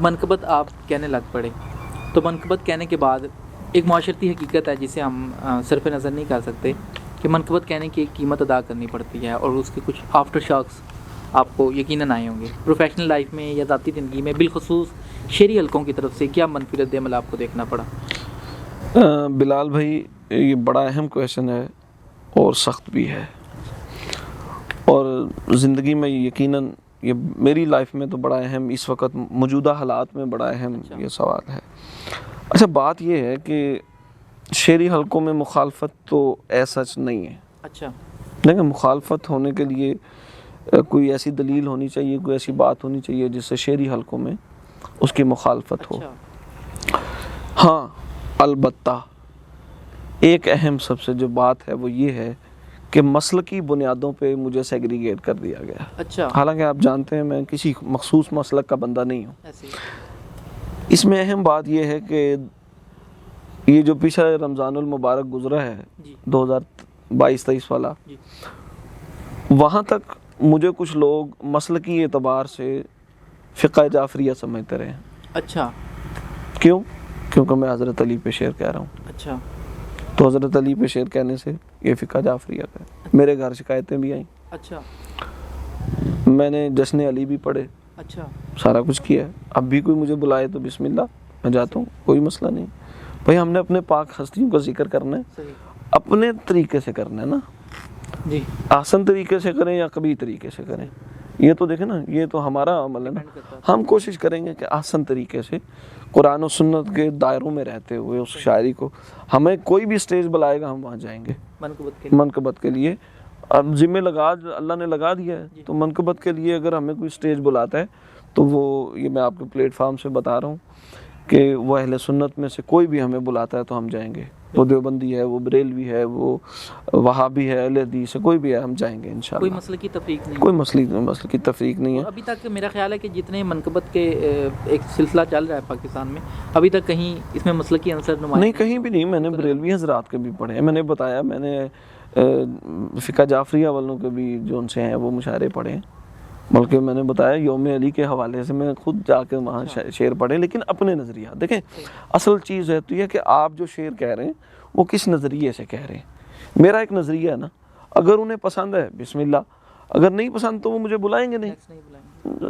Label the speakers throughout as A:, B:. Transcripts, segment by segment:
A: منقبت آپ کہنے لگ پڑے تو منقبت کہنے کے بعد ایک معاشرتی حقیقت ہے جسے ہم صرف نظر نہیں کر سکتے کہ منقبت کہنے کی ایک قیمت ادا کرنی پڑتی ہے اور اس کے کچھ آفٹر شاکس آپ کو یقیناً آئے ہوں گے پروفیشنل لائف میں یا ذاتی زندگی میں، بالخصوص شہری حلقوں کی طرف سے کیا منفی رد عمل آپ کو دیکھنا پڑا؟
B: بلال بھائی، یہ بڑا اہم کویشچن ہے اور سخت بھی ہے، اور زندگی میں یقیناً یہ میری لائف میں تو بڑا اہم، اس وقت موجودہ حالات میں بڑا اہم یہ سوال ہے۔ اچھا، بات یہ ہے کہ شہری حلقوں میں مخالفت تو ایسا نہیں ہے۔
A: اچھا،
B: لیکن مخالفت ہونے کے لیے کوئی ایسی دلیل ہونی چاہیے، کوئی ایسی بات ہونی چاہیے جس سے شہری حلقوں میں اس کی مخالفت ہو۔ ہاں، البتہ ایک اہم سب سے جو بات ہے وہ یہ ہے کہ مسلکی بنیادوں پہ مجھے سیگریگیٹ کر دیا گیا۔
A: اچھا،
B: حالانکہ آپ جانتے ہیں میں کسی مخصوص مسلک کا بندہ نہیں ہوں۔ اس میں اہم بات یہ ہے کہ یہ جو پچھلا رمضان المبارک گزرا ہے 2022-23 والا، وہاں تک مجھے کچھ لوگ مسلکی اعتبار سے فقہ جعفریہ سمجھتے رہے۔
A: اچھا،
B: کیونکہ میں حضرت علی پہ شعر کہہ رہا ہوں۔
A: اچھا،
B: تو حضرت علی پہ شعر کہنے سے یہ فقہ جعفریہ کا ہے۔ میرے گھر شکایتیں بھی آئیں۔
A: اچھا،
B: میں نے جشن علی بھی پڑھے۔
A: اچھا،
B: سارا کچھ کیا ہے۔ اب بھی کوئی مجھے بلائے تو بسم اللہ، میں جاتا ہوں، کوئی مسئلہ نہیں۔ بھائی، ہم نے اپنے پاک ہستیوں کا ذکر کرنا ہے، اپنے طریقے سے کرنا ہے نا۔
A: جی،
B: آسان طریقے سے کریں یا قبیح طریقے سے کریں، یہ تو دیکھیں نا، یہ تو ہمارا عمل ہے نا۔ ہم کوشش کریں گے کہ آسان طریقے سے قرآن و سنت کے دائروں میں رہتے ہوئے اس شاعری کو، ہمیں کوئی بھی سٹیج بلائے گا ہم وہاں جائیں گے منقبت کے لیے۔ اب ذمہ اللہ نے لگا دیا ہے، تو منقبت کے لیے اگر ہمیں کوئی سٹیج بلاتا ہے تو وہ، یہ میں آپ کے پلیٹ فارم سے بتا رہا ہوں کہ وہ اہل سنت میں سے کوئی بھی ہمیں بلاتا ہے تو ہم جائیں گے۔ وہ دیوبندی ہے، وہ بریلوی ہے، وہ وہابی ہے، اہل حدیث ہے، کوئی بھی ہے، ہم جائیں گے انشاءاللہ۔
A: کوئی مسئلے کی تفریق نہیں،
B: کوئی مسئلے کی تفریق نہیں ہے۔
A: ابھی تک میرا خیال ہے کہ جتنے منقبت کے ایک سلسلہ چل رہا ہے پاکستان میں، ابھی تک کہیں اس میں مسلکی عنصر نمایاں
B: نہیں، کہیں بھی نہیں۔ میں نے بریلوی حضرات کے بھی پڑھے ہیں، میں نے بتایا، میں نے فقہ جعفریہ والوں کے بھی جو ان سے ہیں وہ مشاعرے پڑھے ہیں، بلکہ میں نے بتایا یوم علی کے حوالے سے میں خود جا کے وہاں شعر پڑھے، لیکن اپنے نظریہ دیکھیں۔ اصل چیز رہتی ہے کہ آپ جو شعر کہہ رہے ہیں وہ کس نظریے سے کہہ رہے ہیں۔ میرا ایک نظریہ ہے نا، اگر انہیں پسند ہے بسم اللہ، اگر نہیں پسند تو وہ مجھے بلائیں گے نہیں،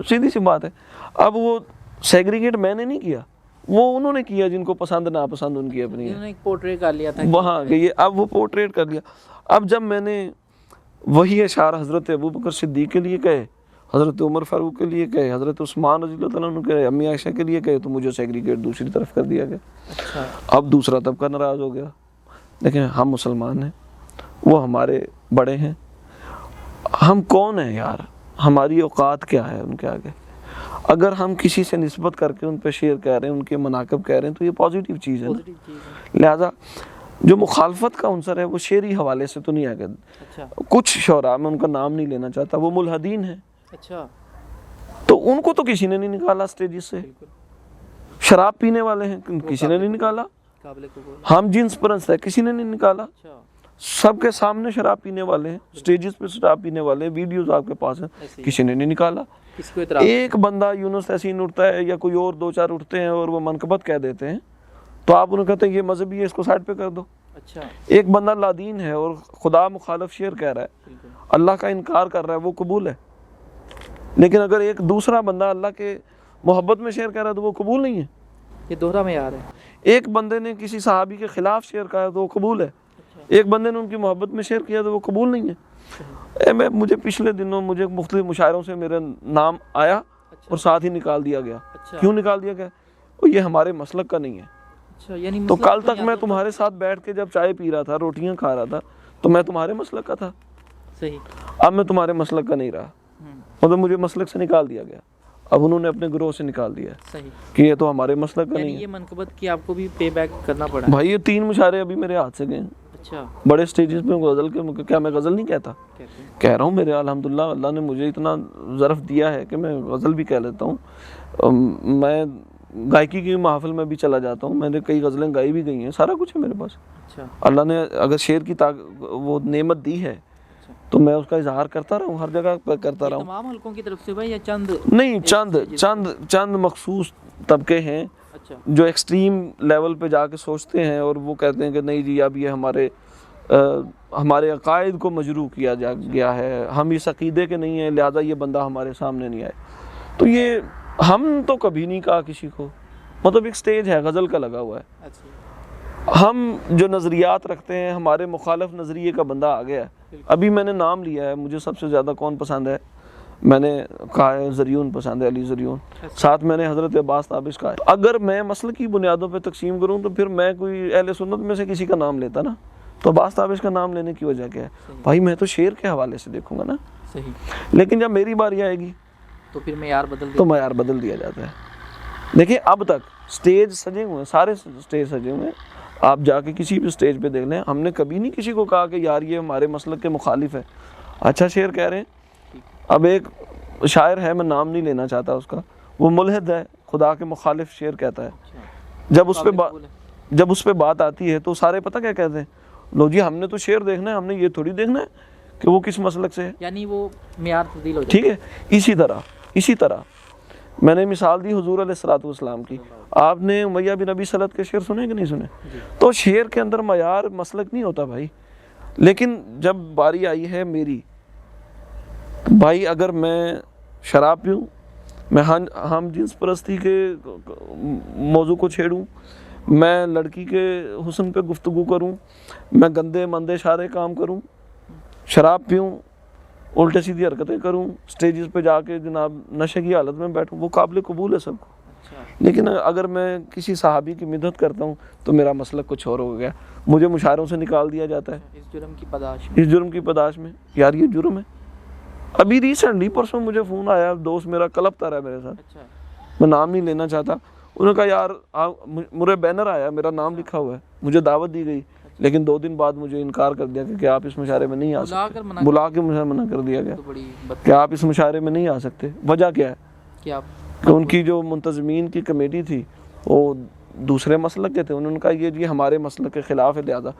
B: سیدھی سی بات ہے۔ اب وہ سیگریگیٹ میں نے نہیں کیا، وہ انہوں نے کیا، جن کو پسند ناپسند ان کی اپنی ہے،
A: پورٹریٹ کر لیا تھا
B: وہاں کہ یہ، اب وہ پورٹریٹ کر لیا۔ اب جب میں نے وہی اشعار حضرت ابوبکر صدیق کے لیے کہے، حضرت عمر فاروق کے لیے کہے، حضرت عثمان رضی اللہ عنہ کہے، امی عائشہ کے لیے کہے، تو مجھے سیگریگیٹ دوسری طرف کر دیا گیا۔ اب دوسرا طبقہ ناراض ہو گیا۔ دیکھیں، ہم مسلمان ہیں، وہ ہمارے بڑے ہیں، ہم کون ہیں یار، ہماری اوقات کیا ہے ان کے آگے؟ اگر ہم کسی سے نسبت کر کے ان پہ شعر کہہ رہے ہیں، ان کے مناقب کہہ رہے ہیں، تو یہ پازیٹیو چیز ہے نا۔ لہذا جو مخالفت کا عنصر ہے وہ شعری حوالے سے تو نہیں آگا۔ کچھ شعراء، میں ان کا نام نہیں لینا چاہتا، وہ ملحدین ہیں، تو ان کو تو کسی نے نہیں نکالا سٹیجز سے۔ شراب پینے والے ہیں، کسی نے نہیں نکالا۔ ہم جنس پرست ہے، کسی نے نہیں نکالا۔ سب کے سامنے شراب پینے والے ہیں، سٹیجز پہ شراب پینے والے ہیں، ویڈیوز آپ کے پاس ہیں، کسی نے نہیں نکالا۔ ایک بندہ یونس یاسین اٹھتا ہے یا کوئی اور دو چار اٹھتے ہیں اور وہ منقبت کہہ دیتے ہیں، تو آپ انہیں کہتے ہیں یہ مذہبی ہے، اس کو سائڈ پہ کر دو۔ ایک بندہ لادین ہے اور خدا مخالف شعر کہہ رہا ہے، اللہ کا انکار کر رہا ہے، وہ قبول ہے۔ لیکن اگر ایک دوسرا بندہ اللہ کے محبت میں شعر کہہ رہا ہے تو وہ قبول نہیں ہے۔
A: یہ دوہرا معیار ہے۔
B: ایک بندے نے کسی صحابی کے خلاف شعر کہا تو وہ قبول ہے، ایک بندے نے ان کی محبت میں شعر کیا تو وہ قبول نہیں ہے۔ مجھے پچھلے دنوں مجھے مختلف مشاعروں سے میرا نام آیا اور ساتھ ہی نکال دیا گیا۔ کیوں نکال دیا گیا؟ یہ ہمارے مسلک کا نہیں ہے۔ تو کل تک میں تمہارے ساتھ بیٹھ کے جب چائے پی رہا تھا، روٹیاں کھا رہا تھا، تو میں تمہارے مسلک کا تھا۔ اب میں تمہارے مسلک کا نہیں رہا، مطلب مجھے مسلک سے نکال دیا گیا۔ اب انہوں نے اپنے گروہ سے نکال دیا کہ یہ تو ہمارے مسلک کا نہیں ہے۔
A: یہ منقبت کی آپ کو بھی پے بیک کرنا پڑا؟
B: بھائی، یہ 3 مشاعرے ابھی میرے ہاتھ سے گئے ہیں، بڑے سٹیجز پہ غزل کے۔ کیا میں غزل نہیں کہتا؟ کہہ رہا ہوں، میرے الحمدللہ اللہ نے مجھے اتنا ظرف دیا ہے کہ میں غزل بھی کہہ لیتا ہوں۔ میں گائکی کی محافل میں بھی چلا جاتا ہوں، میں نے کئی غزلیں گائی بھی گئی ہیں، سارا کچھ ہے میرے پاس۔ اللہ نے اگر شعر کی وہ نعمت دی ہے تو میں اس کا اظہار کرتا رہا ہوں، ہر جگہ پر کرتا رہا ہوں.
A: تمام حلقوں کی طرف سے بھائی یا چند؟
B: نہیں، چند مخصوص طبقے ہیں
A: اچھا
B: جو ایکسٹریم لیول پہ جا کے سوچتے ہیں اور وہ کہتے ہیں کہ نہیں جی اب یہ ہمارے عقائد کو مجروح کیا گیا ہے، ہم اس عقیدے کے نہیں ہیں لہذا یہ بندہ ہمارے سامنے نہیں آئے. تو یہ ہم تو کبھی نہیں کہا کسی کو، مطلب ایک سٹیج ہے غزل کا لگا ہوا ہے.
A: اچھا
B: ہم جو نظریات رکھتے ہیں، ہمارے مخالف نظریے کا بندہ آ گیا ہے. ابھی میں نے نام لیا ہے، مجھے سب سے زیادہ کون پسند ہے، میں نے کہا ہے زریون پسند ہے، علی زریون. ساتھ میں نے حضرت عباس تابش کہا ہے. اگر میں مسلکی بنیادوں پہ تقسیم کروں تو پھر میں کوئی اہل سنت میں سے کسی کا نام لیتا نا، تو عباس تابش کا نام لینے کی وجہ کیا ہے؟ بھائی میں تو شعر کے حوالے سے دیکھوں گا نا.
A: صحیح.
B: لیکن جب میری باری آئے گی
A: تو پھر معیار
B: تو معیار بدل دیا جاتا ہے. دیکھیں اب تک سٹیج سجے ہوئے ہیں، سارے سٹیج سجے ہوئے ہیں. آپ جا کے کسی بھی سٹیج پہ دیکھ لیں، ہم نے کبھی نہیں کسی کو کہا کہ یار یہ ہمارے مسلک کے مخالف ہے. اچھا شعر کہہ رہے ہیں. اب ایک شاعر ہے، میں نام نہیں لینا چاہتا اس کا، وہ ملحد ہے، خدا کے مخالف شعر کہتا ہے. جب اس پہ بات آتی ہے تو سارے پتہ کیا کہتے ہیں، لو جی ہم نے تو شعر دیکھنا ہے، ہم نے یہ تھوڑی دیکھنا ہے کہ وہ کس مسلک سے ہے.
A: یعنی وہ معیار تبدیل ہو جاتا ہے.
B: ٹھیک ہے. اسی طرح میں نے مثال دی حضور علیہ الصلوۃ والسلام کی. آپ نے امیہ بن ابی سلط کے شعر سنے کہ نہیں سنے؟ تو شعر کے اندر معیار مسلک نہیں ہوتا بھائی. لیکن جب باری آئی ہے میری، بھائی اگر میں شراب پیوں، میں ہم جنس پرستی کے موضوع کو چھیڑوں، میں لڑکی کے حسن پہ گفتگو کروں، میں گندے مندے شارے کام کروں، شراب پیوں، الٹے سیدھی حرکتیں کروں، سٹیجز پہ جا کے جناب نشے کی حالت میں بیٹھوں، وہ قابل قبول ہے سب کو. لیکن اگر میں کسی صحابی کی مدحت کرتا ہوں تو میرا مسلک کچھ اور ہو گیا، مجھے مشاعروں سے نکال دیا جاتا ہے.
A: اس جرم کی پداش میں
B: یار یہ جرم ہے. ابھی ریسنٹلی پرسوں مجھے فون آیا، دوست میرا کلپتا رہا میرے ساتھ، میں نام نہیں لینا چاہتا. انہوں نے کہا یار مجھے بینر آیا، میرا نام لکھا ہوا ہے، مجھے دعوت دی گئی، لیکن 2 دن بعد مجھے انکار کر دیا کہ آپ اس مشاعرے میں نہیں آ سکتے. بلا کے مجھے منع کر دیا گیا کہ آپ اس مشاعرے میں نہیں آ سکتے. وجہ کیا ہے کہ ان کی جو منتظمین کی کمیٹی تھی وہ دوسرے مسلک کے تھے. انہوں نے کہا یہ ہمارے مسلک کے خلاف ہے، لہٰذا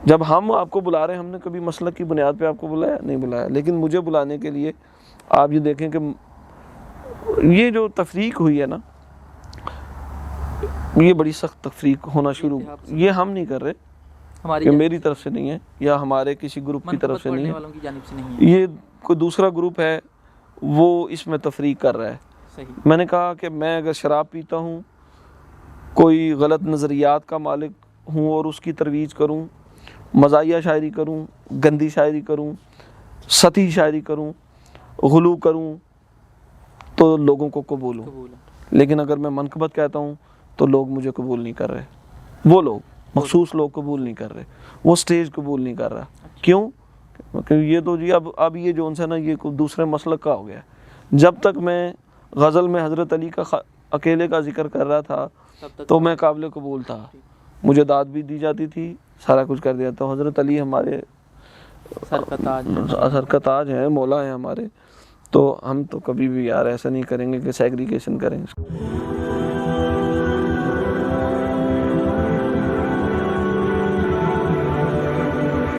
B: جب ہم آپ کو بلا رہے ہیں، ہم نے کبھی مسلک کی بنیاد پہ آپ کو بلایا نہیں بلایا. لیکن مجھے بلانے کے لیے آپ یہ دیکھیں کہ یہ جو تفریق ہوئی ہے نا، یہ بڑی سخت تفریق ہونا شروع، یہ ہم نہیں کر رہے، کہ میری طرف سے نہیں ہے یا ہمارے کسی گروپ کی طرف سے نہیں ہے، یہ کوئی دوسرا گروپ ہے وہ اس میں تفریق کر رہا ہے. میں نے کہا کہ میں اگر شراب پیتا ہوں، کوئی غلط نظریات کا مالک ہوں اور اس کی ترویج کروں، مزاحیہ شاعری کروں، گندی شاعری کروں، سطحی شاعری کروں، غلو کروں، تو لوگوں کو قبول ہوں. لیکن اگر میں منقبت کہتا ہوں تو لوگ مجھے قبول نہیں کر رہے. وہ لوگ مخصوص لوگ قبول نہیں کر رہے، وہ سٹیج قبول نہیں کر رہا. کیوں؟ کہ یہ تو جی اب یہ جو ان سے نا یہ دوسرے مسلک کا ہو گیا. جب تک میں غزل میں حضرت علی کا اکیلے کا ذکر کر رہا تھا تو میں قابل قبول تھا، مجھے داد بھی دی جاتی تھی، سارا کچھ کر دیا. تو حضرت علی ہمارے سر کا تاج ہیں، مولا ہیں ہمارے. تو ہم تو کبھی بھی یار ایسا نہیں کریں گے کہ سیگریگیشن کریں.